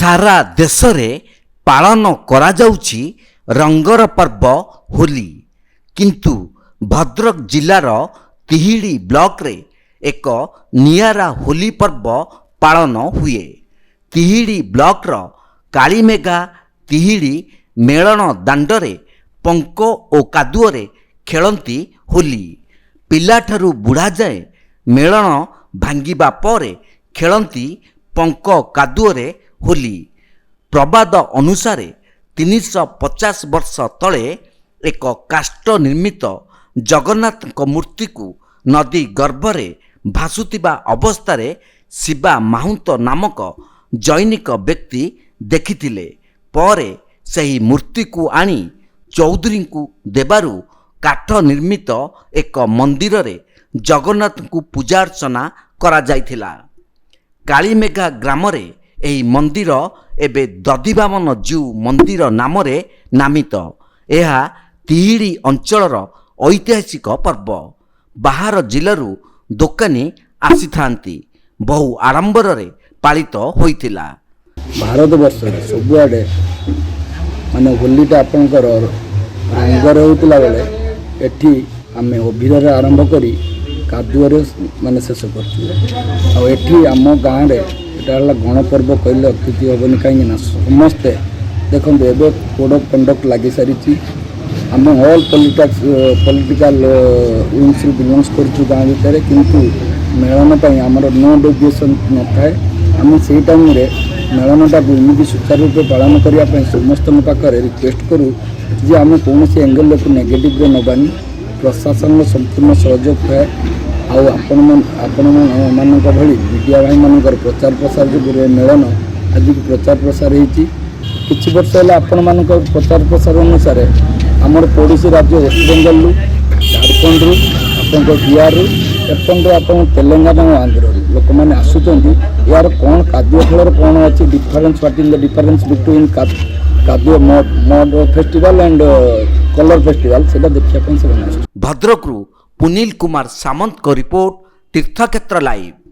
ସାରା ଦେଶରେ ପାଳନ କରାଯାଉଛି ରଙ୍ଗର ପର୍ବ ହୋଲି। କିନ୍ତୁ ଭଦ୍ରକ ଜିଲ୍ଲାର ତିହିଡ଼ି ବ୍ଲକରେ ଏକ ନିଆରା ହୋଲି ପର୍ବ ପାଳନ ହୁଏ। ତିହିଡ଼ି ବ୍ଲକର କାଳିମେଘା ତିହିଡ଼ି ମେଳଣ ଦାଣ୍ଡରେ ପଙ୍କ ଓ କାଦୁଅରେ ଖେଳନ୍ତି ହୋଲି। ପିଲାଠାରୁ ବୁଢ଼ା ଯାଏ ମେଳଣ ଭାଙ୍ଗିବା ପରେ ଖେଳନ୍ତି ପଙ୍କ କାଦୁଅରେ ହୋଲି। ପ୍ରବାଦ ଅନୁସାରେ 350 ବର୍ଷ ତଳେ ଏକ କାଷ୍ଠ ନିର୍ମିତ ଜଗନ୍ନାଥଙ୍କ ମୂର୍ତ୍ତିକୁ ନଦୀ ଗର୍ଭରେ ଭାସୁଥିବା ଅବସ୍ଥାରେ ଶିବା ମାହୁନ୍ତ ନାମକ ଜୈନିକ ବ୍ୟକ୍ତି ଦେଖିଥିଲେ। ପରେ ସେହି ମୂର୍ତ୍ତିକୁ ଆଣି ଚୌଧୁରୀଙ୍କୁ ଦେବାରୁ କାଠ ନିର୍ମିତ ଏକ ମନ୍ଦିରରେ ଜଗନ୍ନାଥଙ୍କୁ ପୂଜାର୍ଚ୍ଚନା କରାଯାଇଥିଲା। କାଳିମେଘା ଗ୍ରାମରେ ଏହି ମନ୍ଦିର ଏବେ ଦଧିବାମନ ଜୀଉ ମନ୍ଦିର ନାମରେ ନାମିତ। ଏହା ତିହିଡ଼ି ଅଞ୍ଚଳର ଐତିହାସିକ ପର୍ବ। ବାହାର ଜିଲ୍ଲାରୁ ଦୋକାନୀ ଆସିଥାନ୍ତି। ବହୁ ଆଡ଼ମ୍ବରରେ ପାଳିତ ହୋଇଥିଲା। ଭାରତବର୍ଷରେ ସବୁଆଡ଼େ ମାନେ ହୋଲିଟା ଆପଣଙ୍କର ରଙ୍ଗରେ ହେଉଥିଲା ବେଳେ ଏଠି ଆମେ ଅଭିରରେ ଆରମ୍ଭ କରି କାଦୁଅରେ ମାନେ ଶେଷ କରୁଛୁ। ଆଉ ଏଠି ଆମ ଗାଁରେ ଏଇଟା ହେଲା ଗଣପର୍ବ କହିଲେ ଅତ୍ୟୁକ୍ତି ହେବନି। କାହିଁକିନା ସମସ୍ତେ ଦେଖନ୍ତୁ ଏବେ କୋଡ଼ ଅଫ୍ କଣ୍ଡକ୍ଟ ଲାଗିସାରିଛି। ଆମେ ଅଲ୍ ପଲିଟିକାଲ ୱିଙ୍ଗସରୁ ବିଲଙ୍ଗସ୍ କରୁଛୁ ଗାଁ ଭିତରେ, କିନ୍ତୁ ମେଳନ ପାଇଁ ଆମର ନୋ ଡେଭିଏସନ୍ ନଥାଏ। ଆମେ ସେଇ ଟାଇମ୍ରେ ମେଳନଟାକୁ ଏମିତି ସୁଚାରୁ ରୂପେ ପାଳନ କରିବା ପାଇଁ ସମସ୍ତଙ୍କ ପାଖରେ ରିକ୍ୱେଷ୍ଟ କରୁ ଯେ ଆମେ କୌଣସି ଆଙ୍ଗେଲକୁ ନେଗେଟିଭରେ ନେବାନି। ପ୍ରଶାସନର ସମ୍ପୂର୍ଣ୍ଣ ସହଯୋଗ ଥାଏ। ଆଉ ଆପଣମାନଙ୍କ ଭଳି ମିଡ଼ିଆ ଭାଇମାନଙ୍କର ପ୍ରଚାର ପ୍ରସାର ଯୋଗୁଁ ମେଳନ ଆଜିକୁ ପ୍ରଚାର ପ୍ରସାର ହେଇଛି। କିଛି ବର୍ଷ ହେଲା ଆପଣମାନଙ୍କ ପ୍ରଚାର ପ୍ରସାର ଅନୁସାରେ ଆମର ପଡ଼ୋଶୀ ରାଜ୍ୟ ୱେଷ୍ଟବେଙ୍ଗଲରୁ, ଝାଡ଼ଖଣ୍ଡରୁ, ଆପଣଙ୍କ ବିହାରରୁ, ଏପର୍ଯ୍ୟନ୍ତ ଆପଣ ତେଲେଙ୍ଗାନା ଓ ଆନ୍ଧ୍ରରୁ ଲୋକମାନେ ଆସୁଛନ୍ତି। ଏହାର କ'ଣ କାଦୁଅ ଖେଳର କ'ଣ ଅଛି difference, what in the difference between କାଦୁଅ mud festival and colour festival, ସେଇଟା ଦେଖିବା ପାଇଁ ସେମାନେ ଆସୁଛନ୍ତି। ଭଦ୍ରକରୁ ପୁନିଲ କୁମାର ସାମନ୍ତଙ୍କ ରିପୋର୍ଟ, ତୀର୍ଥକ୍ଷେତ୍ର ଲାଇଭ୍।